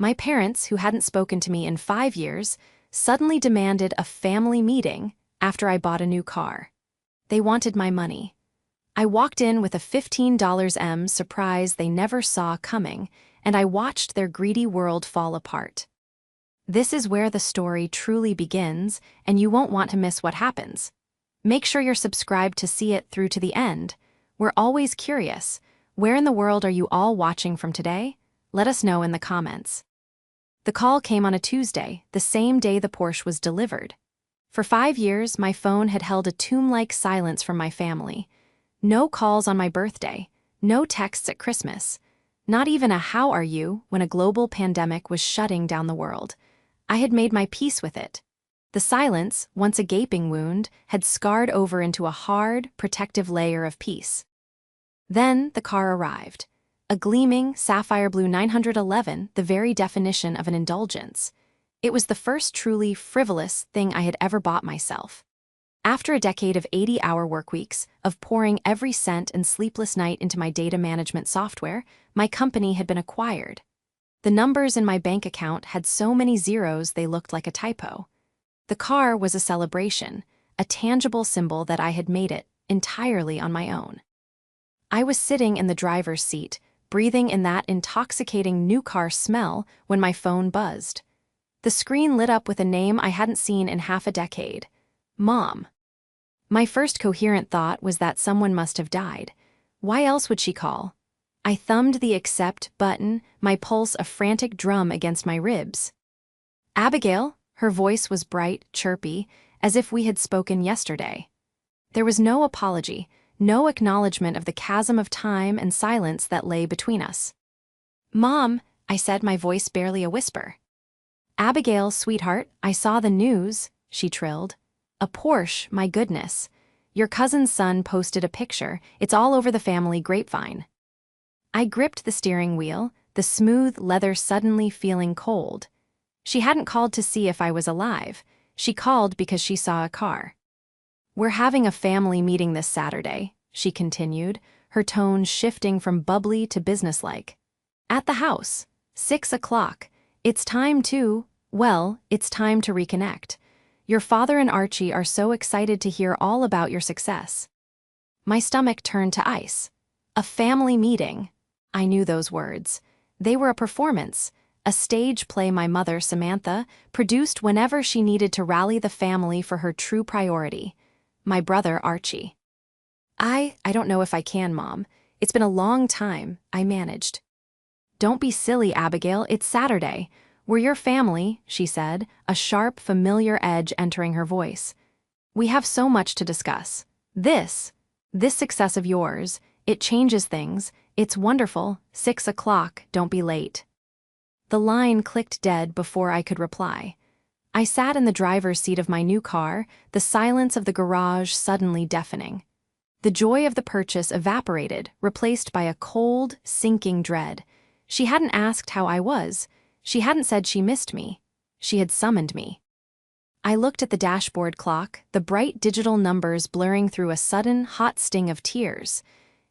My parents, who hadn't spoken to me in 5 years, suddenly demanded a family meeting after I bought a new car. They wanted my money. I walked in with a $15 surprise they never saw coming, and I watched their greedy world fall apart. This is where the story truly begins, and you won't want to miss what happens. Make sure you're subscribed to see it through to the end. We're always curious. Where in the world are you all watching from today? Let us know in the comments. The call came on a Tuesday, the same day the Porsche was delivered. For 5 years, my phone had held a tomb-like silence from my family. No calls on my birthday, no texts at Christmas, not even a "how are you" when a global pandemic was shutting down the world. I had made my peace with it. The silence, once a gaping wound, had scarred over into a hard, protective layer of peace. Then the car arrived. A gleaming, sapphire blue 911, the very definition of an indulgence. It was the first truly frivolous thing I had ever bought myself. After a decade of 80-hour workweeks, of pouring every cent and sleepless night into my data management software, my company had been acquired. The numbers in my bank account had so many zeros they looked like a typo. The car was a celebration, a tangible symbol that I had made it entirely on my own. I was sitting in the driver's seat, breathing in that intoxicating new car smell when my phone buzzed. The screen lit up with a name I hadn't seen in half a decade. Mom. My first coherent thought was that someone must have died. Why else would she call? I thumbed the accept button, my pulse a frantic drum against my ribs. Abigail, her voice was bright, chirpy, as if we had spoken yesterday. There was no apology, no acknowledgement of the chasm of time and silence that lay between us. Mom, I said, my voice barely a whisper. Abigail, sweetheart, I saw the news, she trilled. A Porsche, my goodness. Your cousin's son posted a picture. It's all over the family grapevine. I gripped the steering wheel, the smooth leather suddenly feeling cold. She hadn't called to see if I was alive. She called because she saw a car. We're having a family meeting this Saturday, she continued, her tone shifting from bubbly to businesslike. At the house, 6 o'clock. It's time to reconnect. Your father and Archie are so excited to hear all about your success. My stomach turned to ice. A family meeting. I knew those words. They were a performance, a stage play my mother, Samantha, produced whenever she needed to rally the family for her true priority, my brother Archie. I don't know if I can, Mom. It's been a long time, I managed. Don't be silly, Abigail, it's Saturday. We're your family, she said, a sharp, familiar edge entering her voice. We have so much to discuss. This success of yours, it changes things. It's wonderful. 6 o'clock, don't be late. The line clicked dead before I could reply. I sat in the driver's seat of my new car, the silence of the garage suddenly deafening. The joy of the purchase evaporated, replaced by a cold, sinking dread. She hadn't asked how I was. She hadn't said she missed me. She had summoned me. I looked at the dashboard clock, the bright digital numbers blurring through a sudden, hot sting of tears.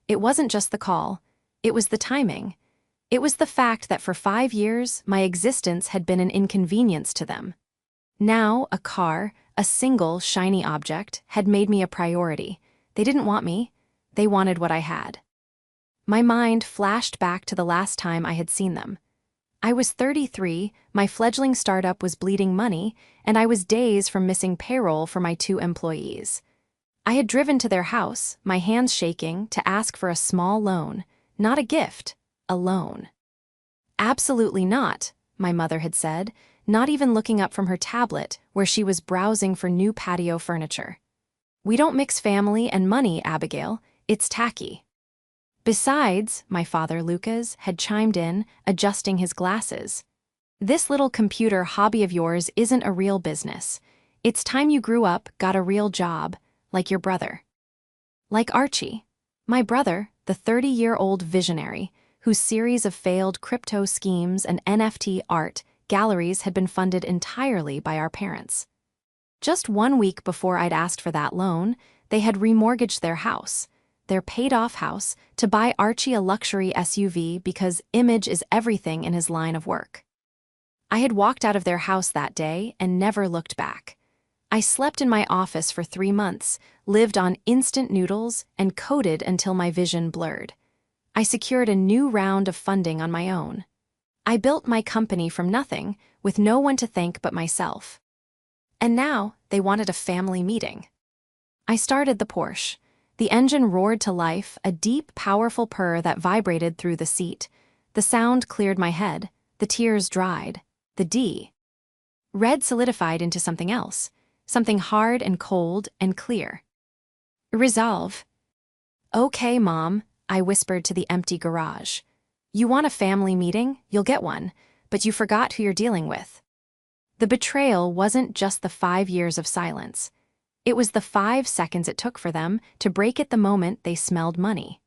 It wasn't just the call. It was the timing. It was the fact that for 5 years, my existence had been an inconvenience to them. Now, a car, a single, shiny object, had made me a priority. They didn't want me. They wanted what I had. My mind flashed back to the last time I had seen them. I was 33, my fledgling startup was bleeding money, and I was days from missing payroll for my 2 employees. I had driven to their house, my hands shaking, to ask for a small loan. Not a gift, a loan. Absolutely not, my mother had said, not even looking up from her tablet where she was browsing for new patio furniture. We don't mix family and money, Abigail. It's tacky. Besides, my father, Lucas, had chimed in, adjusting his glasses. This little computer hobby of yours isn't a real business. It's time you grew up, got a real job, like your brother. Like Archie. My brother, the 30-year-old visionary, whose series of failed crypto schemes and NFT art galleries had been funded entirely by our parents. Just 1 week before I'd asked for that loan, they had remortgaged their house, their paid-off house, to buy Archie a luxury SUV because image is everything in his line of work. I had walked out of their house that day and never looked back. I slept in my office for 3 months, lived on instant noodles, and coded until my vision blurred. I secured a new round of funding on my own. I built my company from nothing, with no one to thank but myself. And now, they wanted a family meeting. I started the Porsche. The engine roared to life, a deep, powerful purr that vibrated through the seat. The sound cleared my head. The tears dried. The D. Red solidified into something else, something hard and cold and clear. Resolve. Okay, Mom, I whispered to the empty garage. You want a family meeting? You'll get one, but you forgot who you're dealing with. The betrayal wasn't just the 5 years of silence. It was the 5 seconds it took for them to break at the moment they smelled money.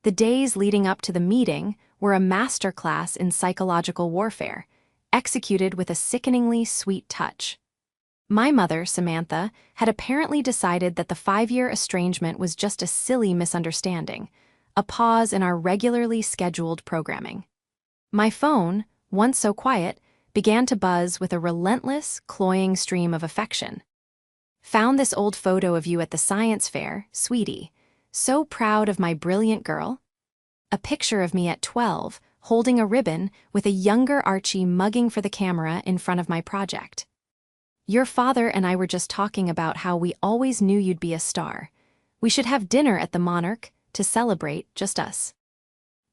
The days leading up to the meeting were a masterclass in psychological warfare, executed with a sickeningly sweet touch. My mother, Samantha, had apparently decided that the 5-year estrangement was just a silly misunderstanding, a pause in our regularly scheduled programming. My phone, once so quiet, began to buzz with a relentless, cloying stream of affection. Found this old photo of you at the science fair, sweetie. So proud of my brilliant girl. A picture of me at 12, holding a ribbon with a younger Archie mugging for the camera in front of my project. Your father and I were just talking about how we always knew you'd be a star. We should have dinner at the Monarch to celebrate just us.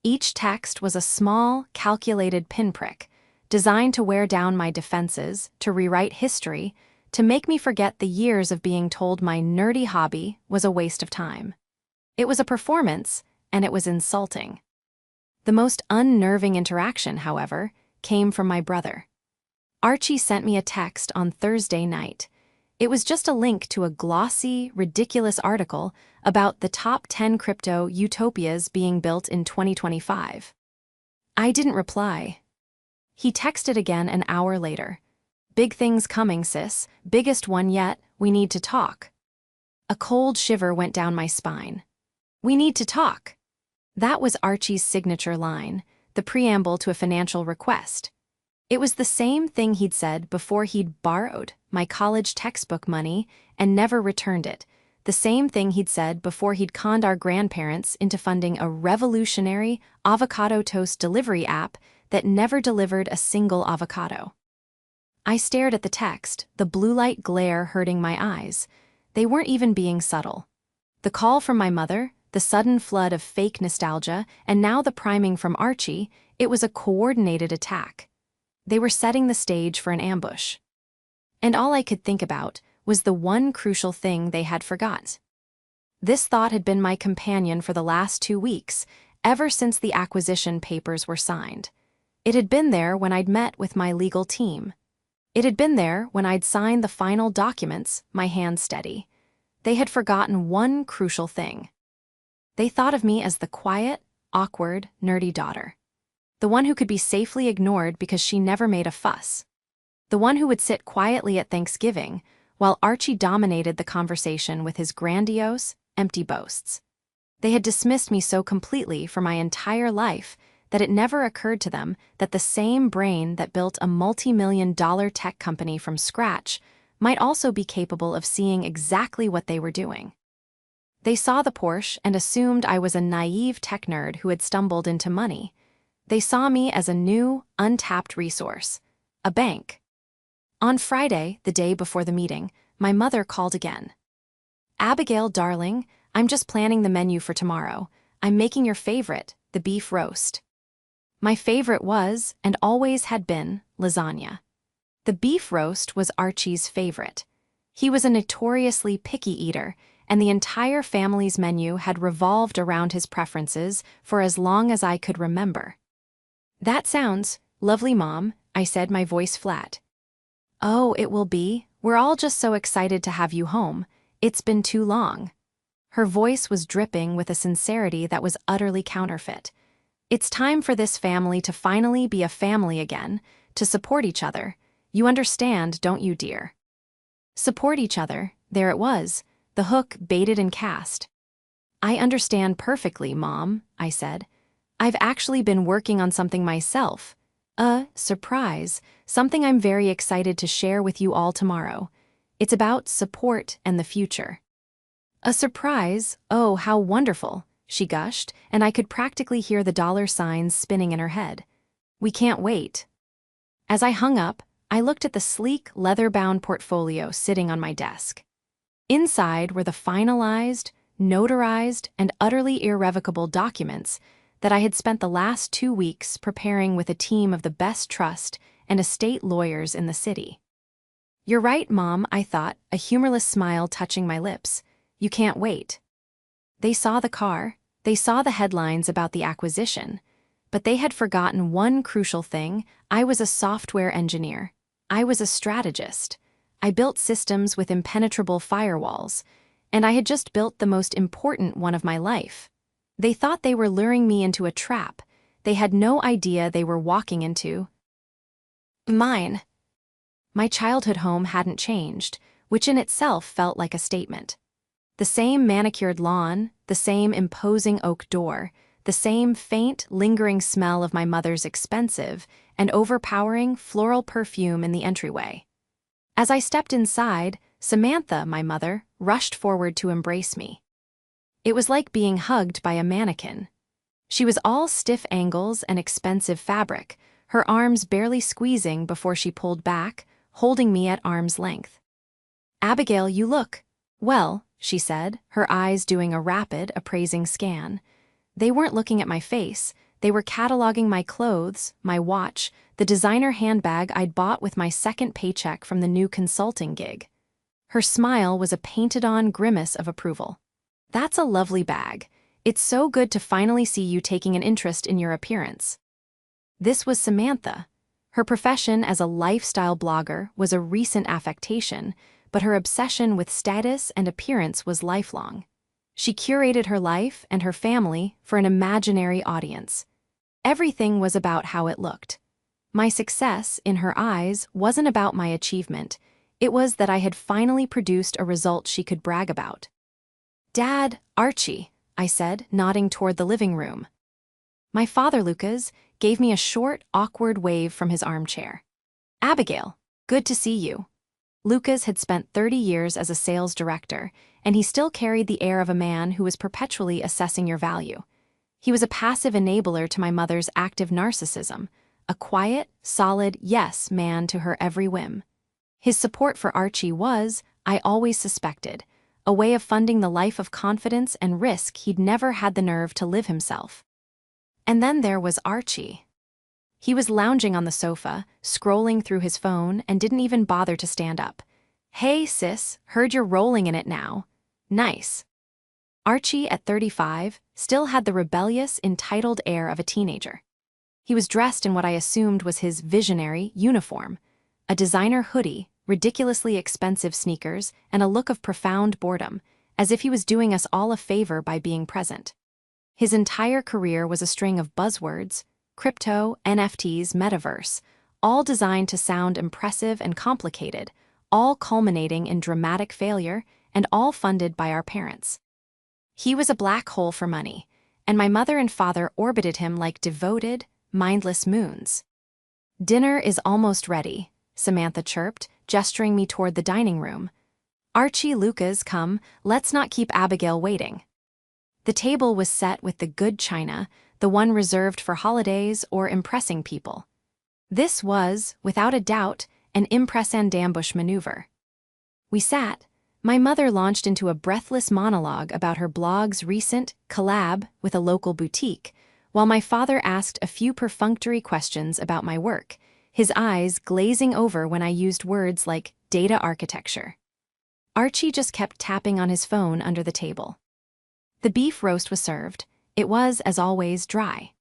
Each text was a small, calculated pinprick, designed to wear down my defenses, to rewrite history, to make me forget the years of being told my nerdy hobby was a waste of time. It was a performance, and it was insulting. The most unnerving interaction, however, came from my brother. Archie sent me a text on Thursday night. It was just a link to a glossy, ridiculous article about the top 10 crypto utopias being built in 2025. I didn't reply. He texted again an hour later. Big things coming, sis. Biggest one yet. We need to talk. A cold shiver went down my spine. We need to talk. That was Archie's signature line, the preamble to a financial request. It was the same thing he'd said before he'd borrowed my college textbook money and never returned it, the same thing he'd said before he'd conned our grandparents into funding a revolutionary avocado toast delivery app that never delivered a single avocado. I stared at the text, the blue light glare hurting my eyes. They weren't even being subtle. The call from my mother, the sudden flood of fake nostalgia, and now the priming from Archie, it was a coordinated attack. They were setting the stage for an ambush. And all I could think about was the one crucial thing they had forgot. This thought had been my companion for the last 2 weeks, ever since the acquisition papers were signed. It had been there when I'd met with my legal team. It had been there when I'd signed the final documents, my hands steady. They had forgotten one crucial thing. They thought of me as the quiet, awkward, nerdy daughter. The one who could be safely ignored because she never made a fuss. The one who would sit quietly at Thanksgiving while Archie dominated the conversation with his grandiose, empty boasts. They had dismissed me so completely for my entire life that it never occurred to them that the same brain that built a multi-million-dollar tech company from scratch might also be capable of seeing exactly what they were doing. They saw the Porsche and assumed I was a naive tech nerd who had stumbled into money. They saw me as a new, untapped resource, a bank. On Friday, the day before the meeting, my mother called again. Abigail, darling, I'm just planning the menu for tomorrow. I'm making your favorite, the beef roast. My favorite was, and always had been, lasagna. The beef roast was Archie's favorite. He was a notoriously picky eater, and the entire family's menu had revolved around his preferences for as long as I could remember. That sounds lovely, Mom, I said, my voice flat. Oh, it will be. We're all just so excited to have you home. It's been too long. Her voice was dripping with a sincerity that was utterly counterfeit. It's time for this family to finally be a family again, to support each other. You understand, don't you, dear? Support each other. There it was, the hook baited and cast. I understand perfectly, Mom, I said. I've actually been working on something myself. A surprise, something I'm very excited to share with you all tomorrow. It's about support and the future. A surprise? Oh, how wonderful, she gushed, and I could practically hear the dollar signs spinning in her head. We can't wait. As I hung up, I looked at the sleek, leather-bound portfolio sitting on my desk. Inside were the finalized, notarized, and utterly irrevocable documents that I had spent the last 2 weeks preparing with a team of the best trust and estate lawyers in the city. You're right, Mom, I thought, a humorless smile touching my lips. You can't wait. They saw the car, they saw the headlines about the acquisition, but they had forgotten one crucial thing. I was a software engineer. I was a strategist. I built systems with impenetrable firewalls, and I had just built the most important one of my life. They thought they were luring me into a trap. They had no idea they were walking into mine. My childhood home hadn't changed, which in itself felt like a statement. The same manicured lawn, the same imposing oak door, the same faint, lingering smell of my mother's expensive and overpowering floral perfume in the entryway. As I stepped inside, Samantha, my mother, rushed forward to embrace me. It was like being hugged by a mannequin. She was all stiff angles and expensive fabric, her arms barely squeezing before she pulled back, holding me at arm's length. Abigail, you look well, she said, her eyes doing a rapid, appraising scan. They weren't looking at my face, they were cataloging my clothes, my watch, the designer handbag I'd bought with my second paycheck from the new consulting gig. Her smile was a painted-on grimace of approval. That's a lovely bag. It's so good to finally see you taking an interest in your appearance. This was Samantha. Her profession as a lifestyle blogger was a recent affectation, but her obsession with status and appearance was lifelong. She curated her life and her family for an imaginary audience. Everything was about how it looked. My success, in her eyes, wasn't about my achievement. It was that I had finally produced a result she could brag about. Dad, Archie, I said, nodding toward the living room. My father, Lucas, gave me a short, awkward wave from his armchair. Abigail, good to see you. Lucas had spent 30 years as a sales director, and he still carried the air of a man who was perpetually assessing your value. He was a passive enabler to my mother's active narcissism, a quiet, solid yes man to her every whim. His support for Archie was, I always suspected, a way of funding the life of confidence and risk he'd never had the nerve to live himself. And then there was Archie. He was lounging on the sofa, scrolling through his phone, and didn't even bother to stand up. Hey, sis, heard you're rolling in it now. Nice. Archie, at 35, still had the rebellious, entitled air of a teenager. He was dressed in what I assumed was his visionary uniform, a designer hoodie, ridiculously expensive sneakers, and a look of profound boredom, as if he was doing us all a favor by being present. His entire career was a string of buzzwords, crypto, NFTs, metaverse, all designed to sound impressive and complicated, all culminating in dramatic failure, and all funded by our parents. He was a black hole for money, and my mother and father orbited him like devoted, mindless moons. Dinner is almost ready, Samantha chirped, gesturing me toward the dining room. Archie, Lucas, come, let's not keep Abigail waiting. The table was set with the good china, the one reserved for holidays or impressing people. This was, without a doubt, an impress and ambush maneuver. We sat. My mother launched into a breathless monologue about her blog's recent collab with a local boutique, while my father asked a few perfunctory questions about my work, his eyes glazing over when I used words like data architecture. Archie just kept tapping on his phone under the table. The beef roast was served. It was, as always, dry.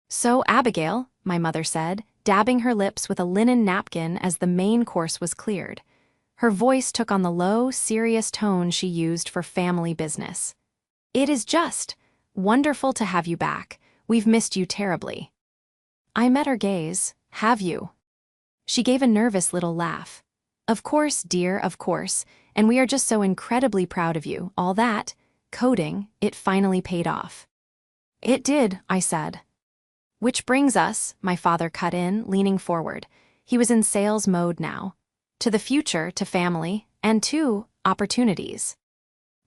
So, Abigail, my mother said, dabbing her lips with a linen napkin as the main course was cleared. Her voice took on the low, serious tone she used for family business. It is just wonderful to have you back. We've missed you terribly. I met her gaze. Have you? She gave a nervous little laugh. Of course, dear, of course, and we are just so incredibly proud of you, all that. Coding, it finally paid off. It did, I said. Which brings us, my father cut in, leaning forward. He was in sales mode now. To the future, to family, and to opportunities.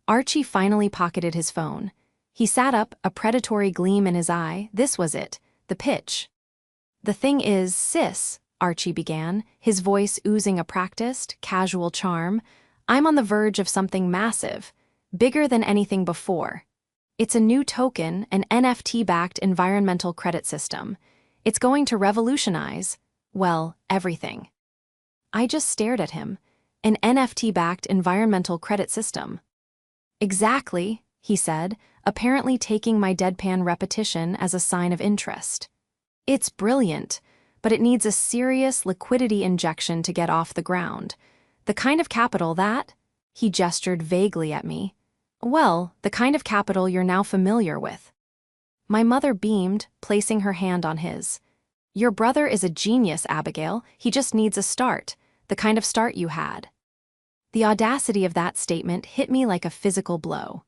Archie finally pocketed his phone. He sat up, a predatory gleam in his eye. This was it, the pitch. "The thing is, sis," Archie began, his voice oozing a practiced, casual charm, "I'm on the verge of something massive, bigger than anything before. It's a new token, an NFT-backed environmental credit system. It's going to revolutionize, well, everything." I just stared at him. An NFT-backed environmental credit system. "Exactly," he said, apparently taking my deadpan repetition as a sign of interest. "It's brilliant, but it needs a serious liquidity injection to get off the ground. The kind of capital that," he gestured vaguely at me, "well, the kind of capital you're now familiar with." My mother beamed, placing her hand on his. "Your brother is a genius, Abigail. He just needs a start, the kind of start you had." The audacity of that statement hit me like a physical blow.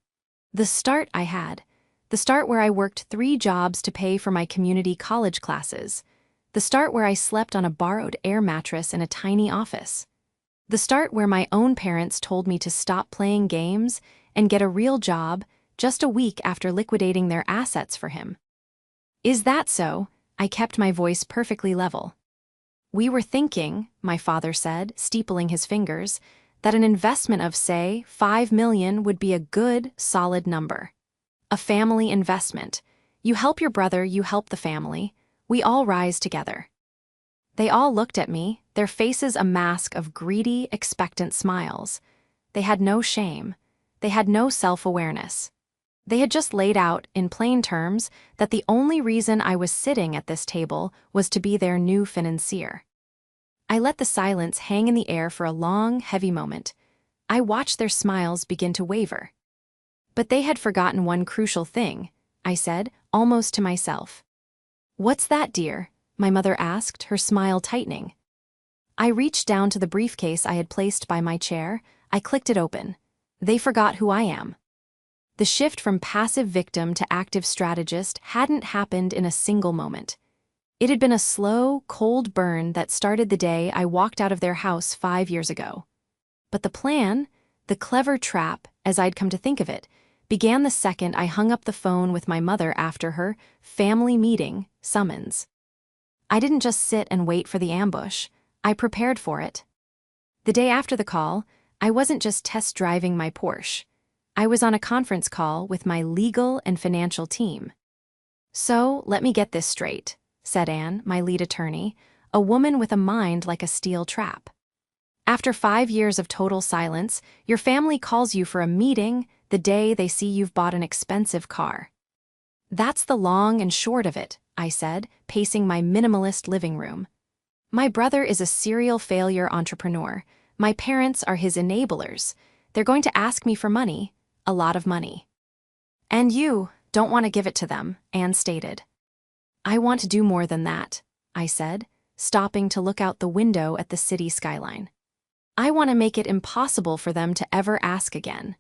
The start I had. The start where I worked 3 jobs to pay for my community college classes. The start where I slept on a borrowed air mattress in a tiny office. The start where my own parents told me to stop playing games and get a real job just a week after liquidating their assets for him. "Is that so?" I kept my voice perfectly level. "We were thinking," my father said, steepling his fingers, "that an investment of, say, 5 million would be a good, solid number. A family investment. You help your brother, you help the family. We all rise together." They all looked at me, their faces a mask of greedy, expectant smiles. They had no shame. They had no self-awareness. They had just laid out, in plain terms, that the only reason I was sitting at this table was to be their new financier. I let the silence hang in the air for a long, heavy moment. I watched their smiles begin to waver. "But they had forgotten one crucial thing," I said, almost to myself. "What's that, dear?" my mother asked, her smile tightening. I reached down to the briefcase I had placed by my chair. I clicked it open. They forgot who I am. The shift from passive victim to active strategist hadn't happened in a single moment. It had been a slow, cold burn that started the day I walked out of their house 5 years ago. But the plan, the clever trap, as I'd come to think of it, began the second I hung up the phone with my mother after her family meeting summons. I didn't just sit and wait for the ambush. I prepared for it. The day after the call, I wasn't just test driving my Porsche. I was on a conference call with my legal and financial team. "So, let me get this straight," said Anne, my lead attorney, a woman with a mind like a steel trap. "After 5 years of total silence, your family calls you for a meeting the day they see you've bought an expensive car." "That's the long and short of it," I said, pacing my minimalist living room. "My brother is a serial failure entrepreneur. My parents are his enablers. They're going to ask me for money, a lot of money. And you don't want to give it to them," Anne stated. "I want to do more than that," I said, stopping to look out the window at the city skyline. "I want to make it impossible for them to ever ask again.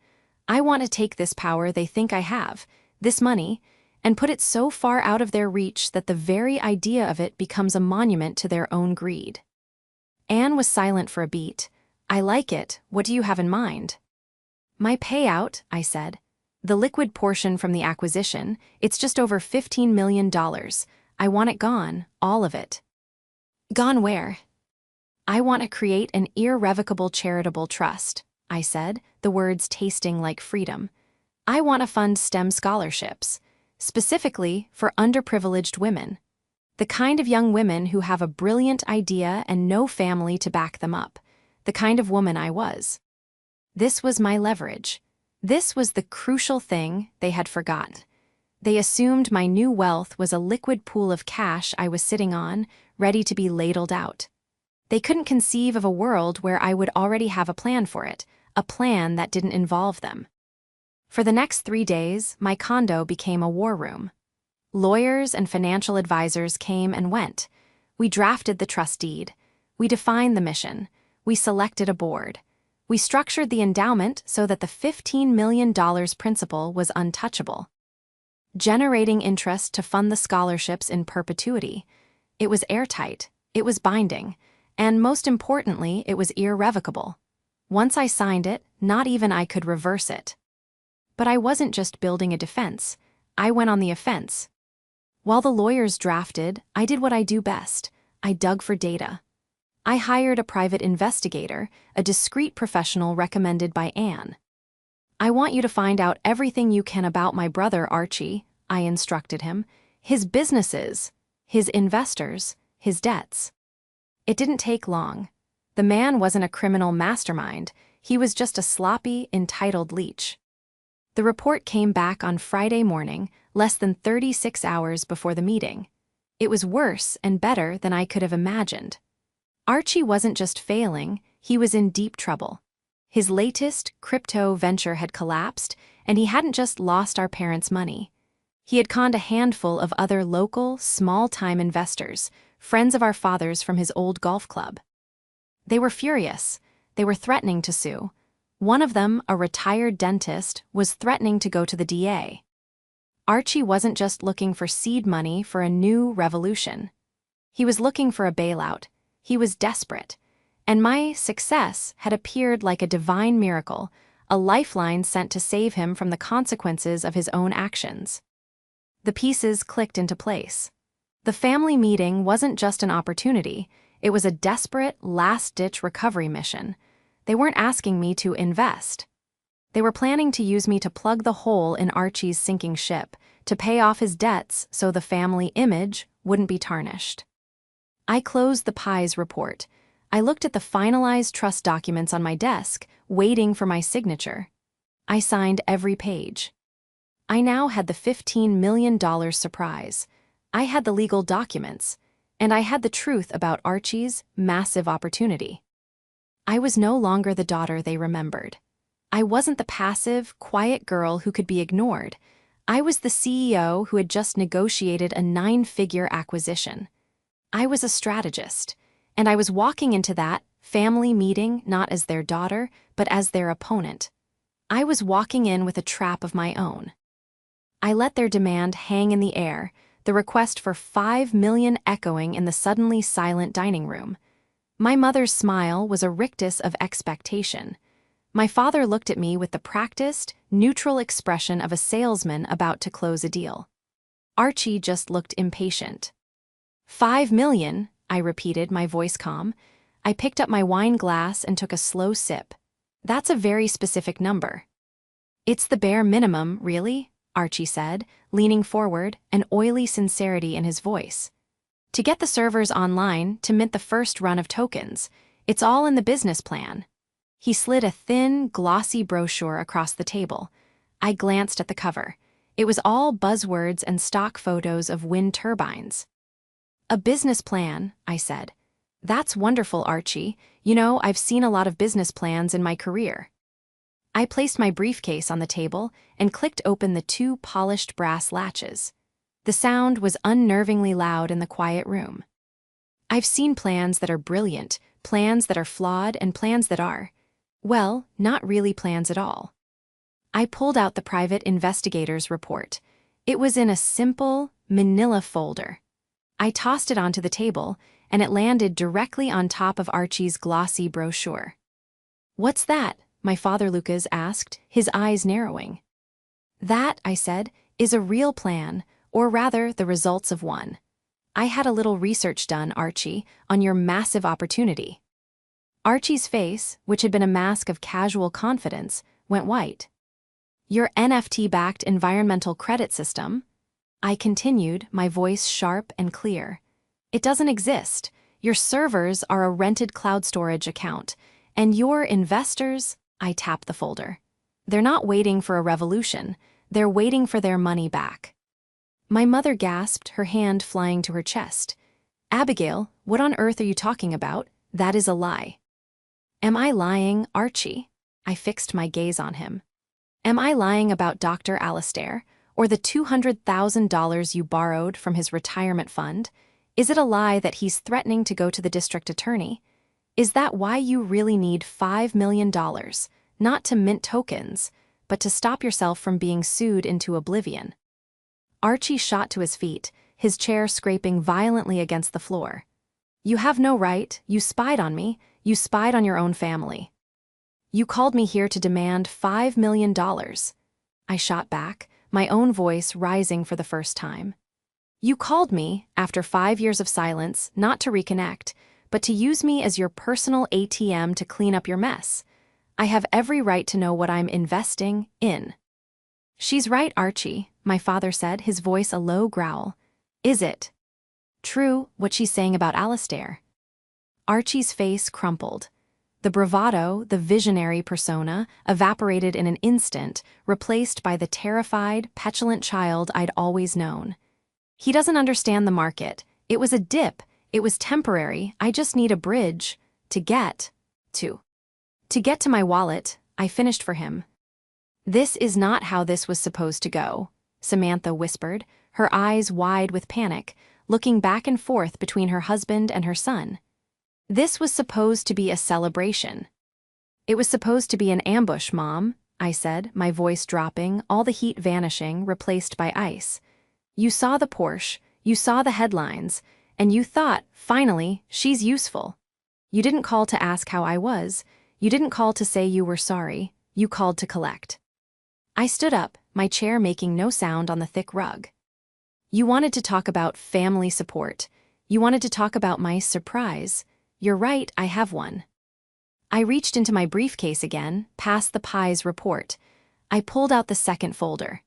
I want to take this power they think I have, this money, and put it so far out of their reach that the very idea of it becomes a monument to their own greed." Anne was silent for a beat. "I like it. What do you have in mind?" "My payout," I said. "The liquid portion from the acquisition, it's just over $15 million. I want it gone, all of it." "Gone where?" "I want to create an irrevocable charitable trust," I said, the words tasting like freedom. "I want to fund STEM scholarships, specifically for underprivileged women. The kind of young women who have a brilliant idea and no family to back them up. The kind of woman I was." This was my leverage. This was the crucial thing they had forgotten. They assumed my new wealth was a liquid pool of cash I was sitting on, ready to be ladled out. They couldn't conceive of a world where I would already have a plan for it, a plan that didn't involve them. For the next 3 days, my condo became a war room. Lawyers and financial advisors came and went. We drafted the trust deed. We defined the mission. We selected a board. We structured the endowment so that the $15 million principal was untouchable. generating interest to fund the scholarships in perpetuity. It was airtight, it was binding, and most importantly, it was irrevocable. Once I signed it, not even I could reverse it. But I wasn't just building a defense, I went on the offense. While the lawyers drafted, I did what I do best. I dug for data. I hired a private investigator, a discreet professional recommended by Anne. I want you to find out everything you can about my brother Archie, I instructed him, his businesses, his investors, his debts. It didn't take long. The man wasn't a criminal mastermind, he was just a sloppy, entitled leech. The report came back on Friday morning, less than 36 hours before the meeting. It was worse and better than I could have imagined. Archie wasn't just failing, he was in deep trouble. His latest crypto venture had collapsed, and he hadn't just lost our parents' money. He had conned a handful of other local, small-time investors, friends of our father's from his old golf club. They were furious. They were threatening to sue. One of them, a retired dentist, was threatening to go to the DA. Archie wasn't just looking for seed money for a new revolution. He was looking for a bailout. He was desperate. And my success had appeared like a divine miracle, a lifeline sent to save him from the consequences of his own actions. The pieces clicked into place. The family meeting wasn't just an opportunity, it was a desperate, last-ditch recovery mission. They weren't asking me to invest. They were planning to use me to plug the hole in Archie's sinking ship, to pay off his debts so the family image wouldn't be tarnished. I closed the Pies report. I looked at the finalized trust documents on my desk, waiting for my signature. I signed every page. I now had the $15 million surprise. I had the legal documents, and I had the truth about Archie's massive opportunity. I was no longer the daughter they remembered. I wasn't the passive, quiet girl who could be ignored. I was the CEO who had just negotiated a 9-figure acquisition. I was a strategist, and I was walking into that family meeting not as their daughter, but as their opponent. I was walking in with a trap of my own. I let their demand hang in the air, the request for $5 million echoing in the suddenly silent dining room. My mother's smile was a rictus of expectation. My father looked at me with the practiced, neutral expression of a salesman about to close a deal. Archie just looked impatient. $5 million, I repeated, my voice calm. I picked up my wine glass and took a slow sip. That's a very specific number. It's the bare minimum, really, Archie said, leaning forward, an oily sincerity in his voice. To get the servers online, to mint the first run of tokens, it's all in the business plan. He slid a thin, glossy brochure across the table. I glanced at the cover. It was all buzzwords and stock photos of wind turbines. A business plan, I said. That's wonderful, Archie. You know, I've seen a lot of business plans in my career. I placed my briefcase on the table and clicked open the 2 polished brass latches. The sound was unnervingly loud in the quiet room. I've seen plans that are brilliant, plans that are flawed, and plans that are, well, not really plans at all. I pulled out the private investigator's report. It was in a simple, manila folder. I tossed it onto the table, and it landed directly on top of Archie's glossy brochure. "What's that?" my father Lucas asked, his eyes narrowing. "That," I said, "is a real plan, or rather the results of one. I had a little research done, Archie, on your massive opportunity." Archie's face, which had been a mask of casual confidence, went white. "Your NFT-backed environmental credit system?" I continued, my voice sharp and clear. "It doesn't exist. Your servers are a rented cloud storage account, and your investors," I tapped the folder. "They're not waiting for a revolution. They're waiting for their money back." My mother gasped, her hand flying to her chest. "Abigail, what on earth are you talking about? That is a lie." "Am I lying, Archie?" I fixed my gaze on him. "Am I lying about Dr. Alastair, or the $200,000 you borrowed from his retirement fund? Is it a lie that he's threatening to go to the district attorney? Is that why you really need $5 million, not to mint tokens, but to stop yourself from being sued into oblivion?" Archie shot to his feet, his chair scraping violently against the floor. You have no right, you spied on me, you spied on your own family. You called me here to demand $5 million. I shot back, my own voice rising for the first time. You called me, after 5 years of silence, not to reconnect, but to use me as your personal ATM to clean up your mess. I have every right to know what I'm investing in. She's right, Archie, my father said, his voice a low growl. Is it true, what she's saying about Alistair? Archie's face crumpled. The bravado, the visionary persona, evaporated in an instant, replaced by the terrified, petulant child I'd always known. He doesn't understand the market. It was a dip. It was temporary. I just need a bridge to get to. To get to my wallet, I finished for him. This is not how this was supposed to go, Samantha whispered, her eyes wide with panic, looking back and forth between her husband and her son. This was supposed to be a celebration. It was supposed to be an ambush, Mom, I said, my voice dropping, all the heat vanishing, replaced by ice. You saw the Porsche, you saw the headlines, and you thought, finally, she's useful. You didn't call to ask how I was. You didn't call to say you were sorry. You called to collect. I stood up, my chair making no sound on the thick rug. You wanted to talk about family support. You wanted to talk about my surprise. You're right, I have one. I reached into my briefcase again, past the Pie's report. I pulled out the second folder.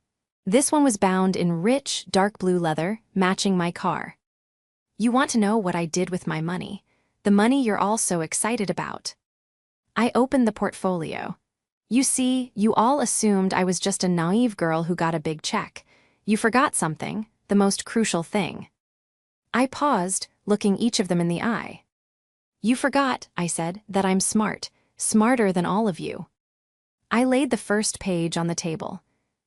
This one was bound in rich, dark blue leather, matching my car. You want to know what I did with my money, the money you're all so excited about. I opened the portfolio. You see, you all assumed I was just a naive girl who got a big check. You forgot something, the most crucial thing. I paused, looking each of them in the eye. You forgot, I said, that I'm smart, smarter than all of you. I laid the first page on the table.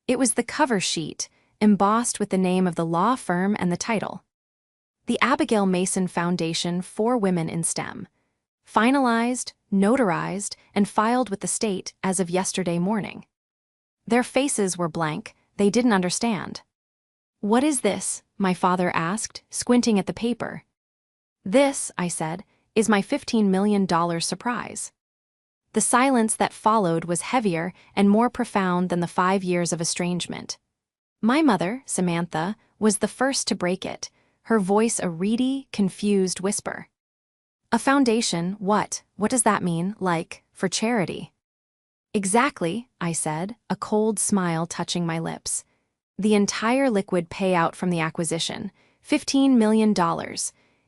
It was the cover sheet, embossed with the name of the law firm and the title. The Abigail Mason Foundation for Women in STEM. Finalized, notarized, and filed with the state as of yesterday morning. Their faces were blank, they didn't understand. What is this? My father asked, squinting at the paper. This, I said, is my $15 million surprise. The silence that followed was heavier and more profound than the 5 years of estrangement. My mother, Samantha, was the first to break it, her voice a reedy, confused whisper. A foundation, what? What does that mean, like, for charity? Exactly, I said, a cold smile touching my lips. The entire liquid payout from the acquisition, $15 million.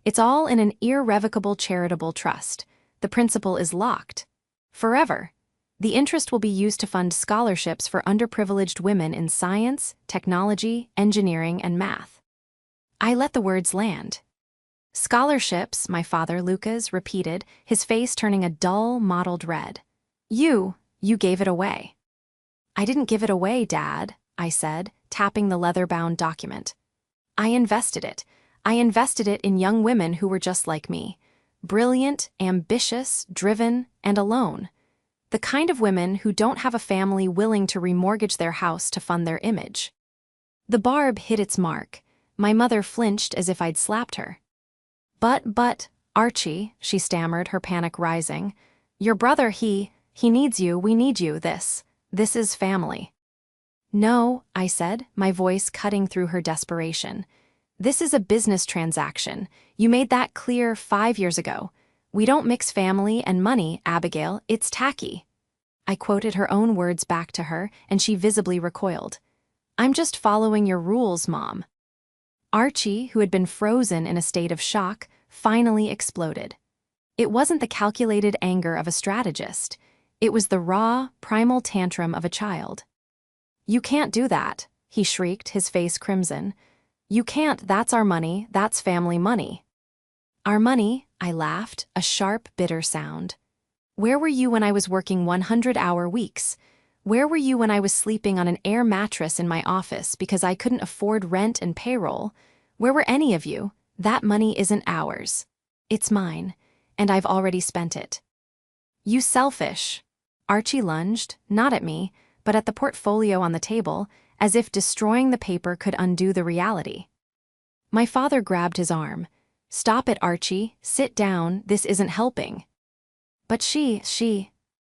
It's all in an irrevocable charitable trust. The principal is locked. Forever. The interest will be used to fund scholarships for underprivileged women in science, technology, engineering, and math. I let the words land. Scholarships, my father, Lucas, repeated, his face turning a dull, mottled red. You gave it away. I didn't give it away, Dad, I said, tapping the leather-bound document. I invested it. I invested it in young women who were just like me. Brilliant, ambitious, driven, and alone. The kind of women who don't have a family willing to remortgage their house to fund their image. The barb hit its mark. My mother flinched as if I'd slapped her. But, Archie, she stammered, her panic rising. Your brother, he needs you, we need you, this is family. No, I said, my voice cutting through her desperation. This is a business transaction. You made that clear 5 years ago. We don't mix family and money, Abigail, it's tacky. I quoted her own words back to her, and she visibly recoiled. I'm just following your rules, Mom. Archie, who had been frozen in a state of shock, finally exploded. It wasn't the calculated anger of a strategist. It was the raw, primal tantrum of a child. You can't do that, he shrieked, his face crimson. You can't, that's our money, that's family money. Our money, I laughed, a sharp, bitter sound. Where were you when I was working 100-hour weeks? Where were you when I was sleeping on an air mattress in my office because I couldn't afford rent and payroll? Where were any of you? That money isn't ours. It's mine, and I've already spent it. You selfish. Archie lunged, not at me, but at the portfolio on the table, as if destroying the paper could undo the reality. My father grabbed his arm. "Stop it, Archie. Sit down, this isn't helping." "But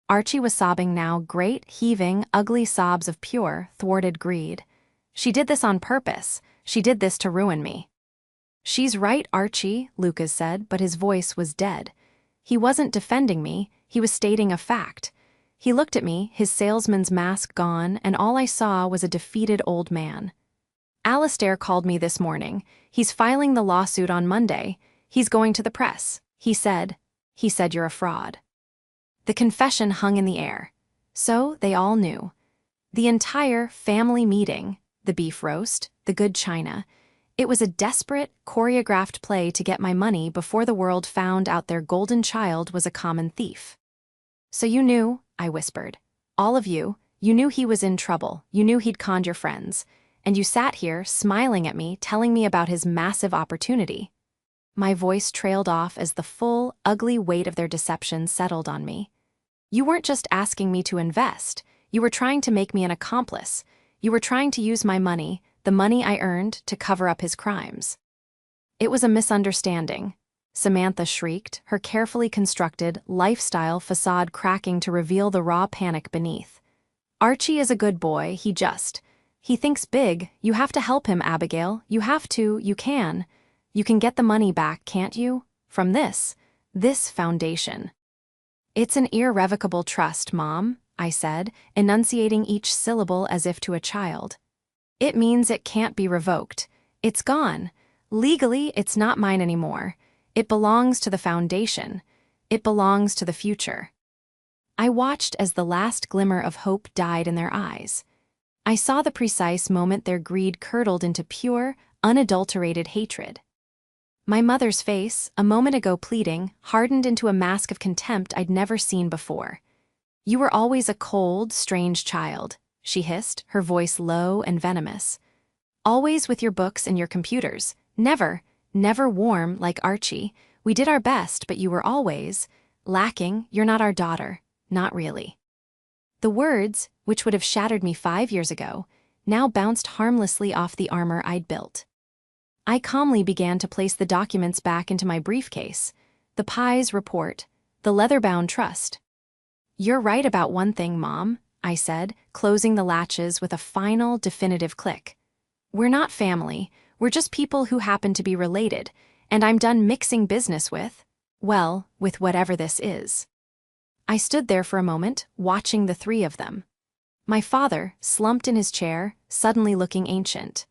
Archie was sobbing now, great, heaving, ugly sobs of pure, thwarted greed. "She did this on purpose. She did this to ruin me." "She's right, Archie," Lucas said, but his voice was dead. He wasn't defending me, he was stating a fact. He looked at me, his salesman's mask gone, and all I saw was a defeated old man. "Alistair called me this morning. He's filing the lawsuit on Monday. He's going to the press. He said you're a fraud." The confession hung in the air. So they all knew. The entire family meeting, the beef roast, the good china, it was a desperate, choreographed play to get my money before the world found out their golden child was a common thief. "So you knew," I whispered. "All of you, you knew he was in trouble, you knew he'd conned your friends, and you sat here smiling at me, telling me about his massive opportunity." My voice trailed off as the full, ugly weight of their deception settled on me. "You weren't just asking me to invest, you were trying to make me an accomplice. You were trying to use my money, the money I earned, to cover up his crimes." "It was a misunderstanding," Samantha shrieked, her carefully constructed, lifestyle facade cracking to reveal the raw panic beneath. "Archie is a good boy, he thinks big. You have to help him, Abigail. You have to, you can. You can get the money back, can't you? From this foundation." "It's an irrevocable trust, Mom," I said, enunciating each syllable as if to a child. "It means it can't be revoked. It's gone. Legally, it's not mine anymore. It belongs to the foundation. It belongs to the future." I watched as the last glimmer of hope died in their eyes. I saw the precise moment their greed curdled into pure, unadulterated hatred. My mother's face, a moment ago pleading, hardened into a mask of contempt I'd never seen before. "You were always a cold, strange child," she hissed, her voice low and venomous. "Always with your books and your computers. Never warm like Archie. We did our best, but you were always lacking. You're not our daughter. Not really." The words, which would have shattered me 5 years ago, now bounced harmlessly off the armor I'd built. I calmly began to place the documents back into my briefcase, the Pies report, the leather-bound trust. "You're right about one thing, Mom," I said, closing the latches with a final, definitive click. "We're not family, we're just people who happen to be related, and I'm done mixing business with whatever this is." I stood there for a moment, watching the three of them. My father, slumped in his chair, suddenly looking ancient.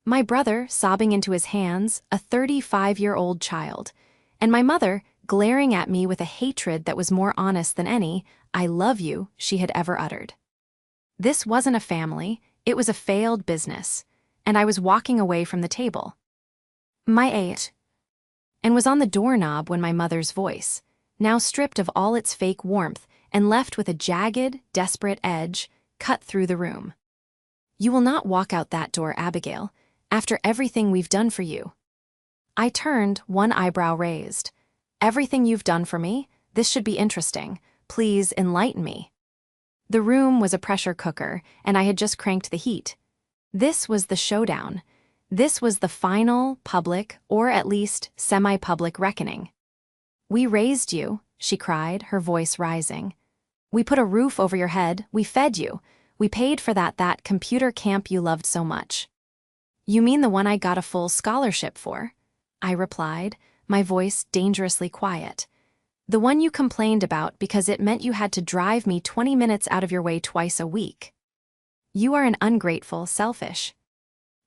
My brother, sobbing into his hands, a 35-year-old child. And my mother, glaring at me with a hatred that was more honest than any "I love you" she had ever uttered. This wasn't a family, it was a failed business, and I was walking away from the table. My age, and was on the doorknob when my mother's voice, now stripped of all its fake warmth and left with a jagged, desperate edge, cut through the room. "You will not walk out that door, Abigail, after everything we've done for you." I turned, one eyebrow raised. "Everything you've done for me? This should be interesting. Please enlighten me." The room was a pressure cooker, and I had just cranked the heat. This was the showdown. This was the final, public, or at least semi-public reckoning. "We raised you," she cried, her voice rising. "We put a roof over your head, we fed you. We paid for that computer camp you loved so much." "You mean the one I got a full scholarship for?" I replied, my voice dangerously quiet. "The one you complained about because it meant you had to drive me 20 minutes out of your way twice a week. You are an ungrateful, selfish."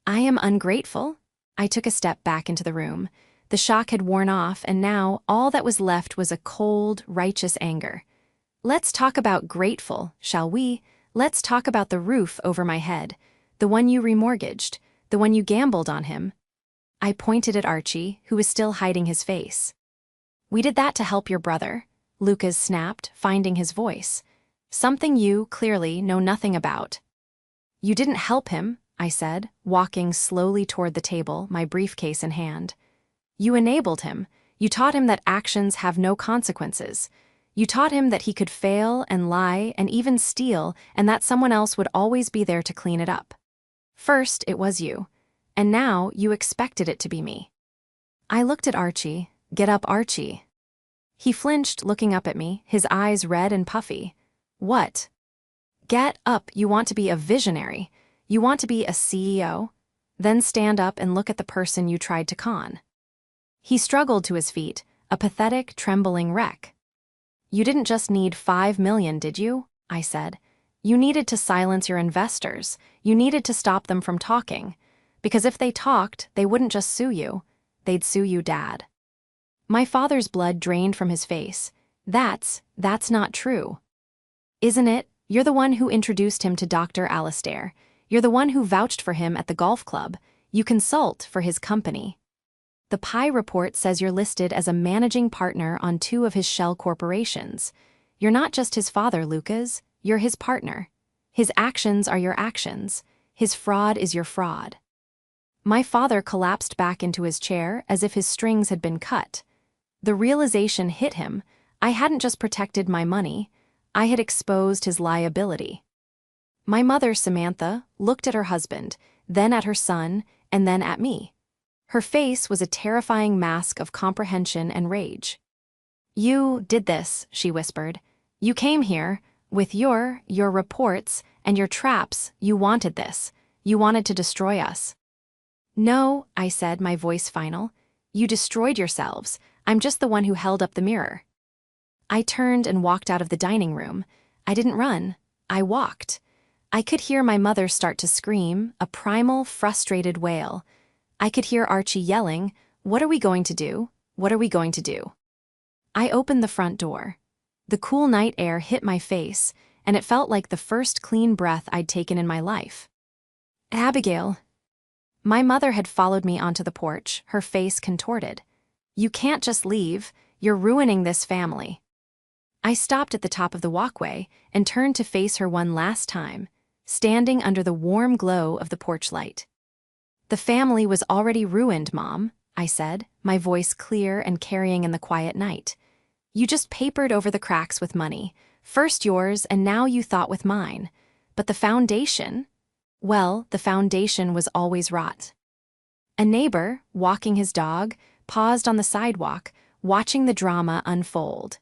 "I am ungrateful?" I took a step back into the room. The shock had worn off, and now all that was left was a cold, righteous anger. "Let's talk about grateful, shall we? Let's talk about the roof over my head, the one you remortgaged, the one you gambled on him." I pointed at Archie, who was still hiding his face. "We did that to help your brother," Lucas snapped, finding his voice. "Something you, clearly, know nothing about." "You didn't help him," I said, walking slowly toward the table, my briefcase in hand. "You enabled him. You taught him that actions have no consequences. You taught him that he could fail and lie and even steal, and that someone else would always be there to clean it up." First, it was you. And now you expected it to be me. I looked at Archie. Get up, Archie. He flinched, looking up at me, his eyes red and puffy. What? Get up, you want to be a visionary. You want to be a CEO? Then stand up and look at the person you tried to con. He struggled to his feet, a pathetic, trembling wreck. You didn't just need 5 million, did you? I said. You needed to silence your investors. You needed to stop them from talking. Because if they talked, they wouldn't just sue you. They'd sue you, Dad. My father's blood drained from his face. That's not true. Isn't it? You're the one who introduced him to Dr. Alastair. You're the one who vouched for him at the golf club. You consult for his company. The PI report says you're listed as a managing partner on 2 of his shell corporations. You're not just his father, Lucas. You're his partner. His actions are your actions. His fraud is your fraud. My father collapsed back into his chair as if his strings had been cut. The realization hit him. I hadn't just protected my money. I had exposed his liability. My mother, Samantha, looked at her husband, then at her son, and then at me. Her face was a terrifying mask of comprehension and rage. You did this, she whispered. You came here, with your reports and your traps. You wanted this. You wanted to destroy us. No, I said, my voice final. You destroyed yourselves. I'm just the one who held up the mirror. I turned and walked out of the dining room. I didn't run. I walked. I could hear my mother start to scream, a primal, frustrated wail. I could hear Archie yelling, "What are we going to do? What are we going to do?" I opened the front door. The cool night air hit my face, and it felt like the first clean breath I'd taken in my life. Abigail. My mother had followed me onto the porch, her face contorted. You can't just leave. You're ruining this family. I stopped at the top of the walkway and turned to face her one last time, standing under the warm glow of the porch light. The family was already ruined, Mom, I said, my voice clear and carrying in the quiet night. You just papered over the cracks with money, first yours and now you thought with mine. But the foundation? Well, the foundation was always rot. A neighbor, walking his dog, paused on the sidewalk, watching the drama unfold.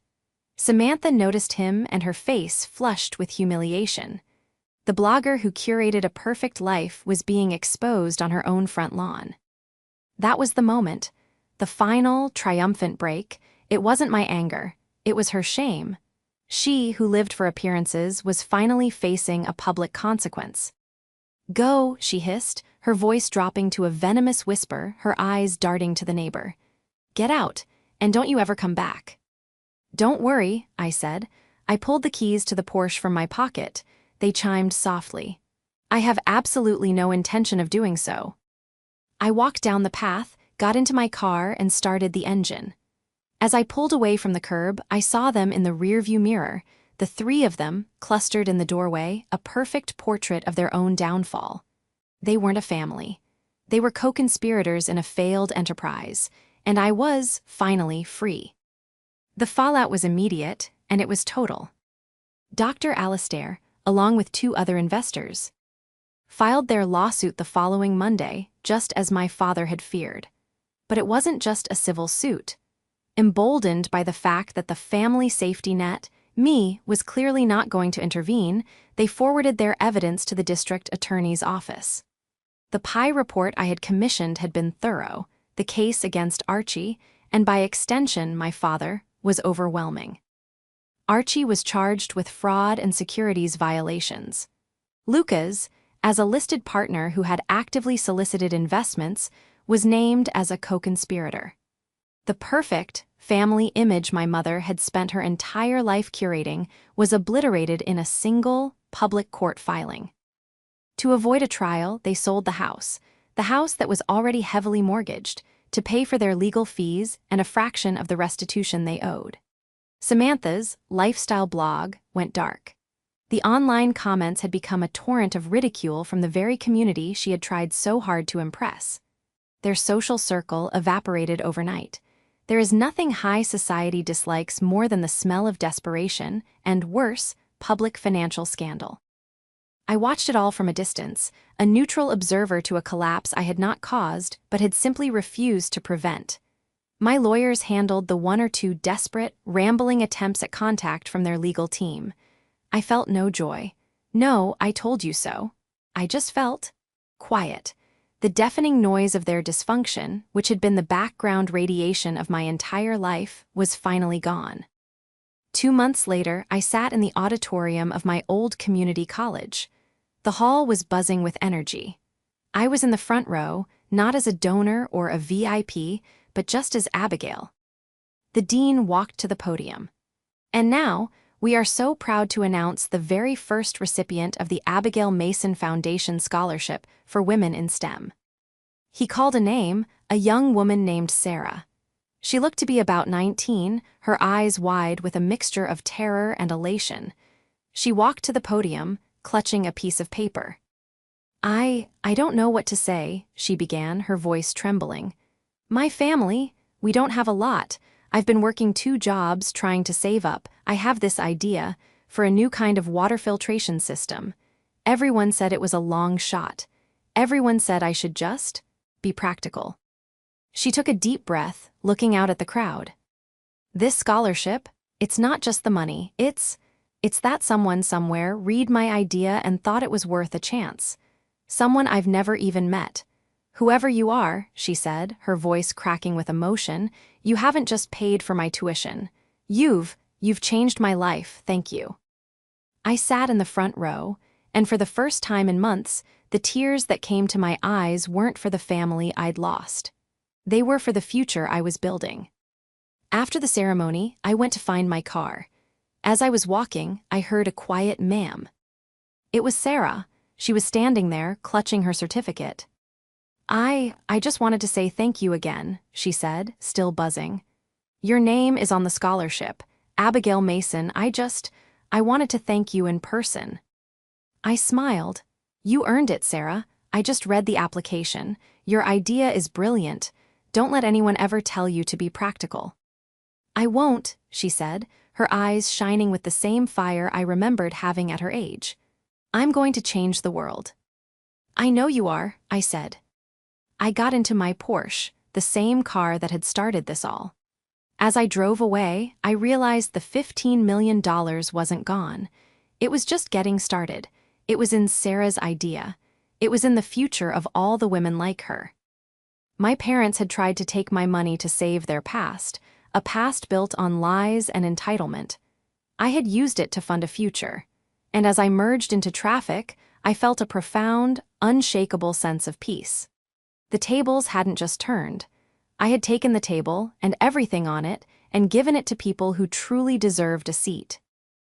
Samantha noticed him and her face flushed with humiliation. The blogger who curated a perfect life was being exposed on her own front lawn. That was the moment, the final, triumphant break. It wasn't my anger, it was her shame. She, who lived for appearances, was finally facing a public consequence. Go, she hissed, her voice dropping to a venomous whisper, her eyes darting to the neighbor. Get out, and don't you ever come back. Don't worry, I said. I pulled the keys to the Porsche from my pocket. They chimed softly. I have absolutely no intention of doing so. I walked down the path, got into my car, and started the engine. As I pulled away from the curb, I saw them in the rearview mirror, the 3 of them, clustered in the doorway, a perfect portrait of their own downfall. They weren't a family. They were co-conspirators in a failed enterprise, and I was, finally, free. The fallout was immediate, and it was total. Dr. Alastair, along with 2 other investors, filed their lawsuit the following Monday, just as my father had feared. But it wasn't just a civil suit. Emboldened by the fact that the family safety net, me, was clearly not going to intervene, they forwarded their evidence to the district attorney's office. The PI report I had commissioned had been thorough, the case against Archie, and by extension my father, was overwhelming. Archie was charged with fraud and securities violations. Lucas, as a listed partner who had actively solicited investments, was named as a co-conspirator. The perfect family image my mother had spent her entire life curating was obliterated in a single, public court filing. To avoid a trial, they sold the house that was already heavily mortgaged, to pay for their legal fees and a fraction of the restitution they owed. Samantha's lifestyle blog went dark. The online comments had become a torrent of ridicule from the very community she had tried so hard to impress. Their social circle evaporated overnight. There is nothing high society dislikes more than the smell of desperation and, worse, public financial scandal. I watched it all from a distance, a neutral observer to a collapse I had not caused but had simply refused to prevent. My lawyers handled the one or two desperate, rambling attempts at contact from their legal team. I felt no joy. No, I told you so. I just felt quiet. The deafening noise of their dysfunction, which had been the background radiation of my entire life, was finally gone. 2 months later, I sat in the auditorium of my old community college. The hall was buzzing with energy. I was in the front row, not as a donor or a VIP, but just as Abigail. The dean walked to the podium. And now, we are so proud to announce the very first recipient of the Abigail Mason Foundation Scholarship for Women in STEM. He called a name, a young woman named Sarah. She looked to be about 19, her eyes wide with a mixture of terror and elation. She walked to the podium, clutching a piece of paper. I don't know what to say, she began, her voice trembling. My family, we don't have a lot. I've been working 2 jobs trying to save up. I have this idea for a new kind of water filtration system. Everyone said it was a long shot. Everyone said I should just be practical. She took a deep breath, looking out at the crowd. This scholarship, it's not just the money, it's that someone somewhere read my idea and thought it was worth a chance. Someone I've never even met. Whoever you are, she said, her voice cracking with emotion, you haven't just paid for my tuition. You've changed my life, thank you. I sat in the front row, and for the first time in months, the tears that came to my eyes weren't for the family I'd lost. They were for the future I was building. After the ceremony, I went to find my car. As I was walking, I heard a quiet ma'am. It was Sarah. She was standing there, clutching her certificate. I just wanted to say thank you again, she said, still buzzing. Your name is on the scholarship, Abigail Mason. I wanted to thank you in person. I smiled. You earned it, Sarah. I just read the application. Your idea is brilliant. Don't let anyone ever tell you to be practical. I won't, she said, her eyes shining with the same fire I remembered having at her age. I'm going to change the world. I know you are, I said. I got into my Porsche, the same car that had started this all. As I drove away, I realized the $15 million wasn't gone. It was just getting started. It was in Sarah's idea. It was in the future of all the women like her. My parents had tried to take my money to save their past, a past built on lies and entitlement. I had used it to fund a future. And as I merged into traffic, I felt a profound, unshakable sense of peace. The tables hadn't just turned. I had taken the table and everything on it and given it to people who truly deserved a seat.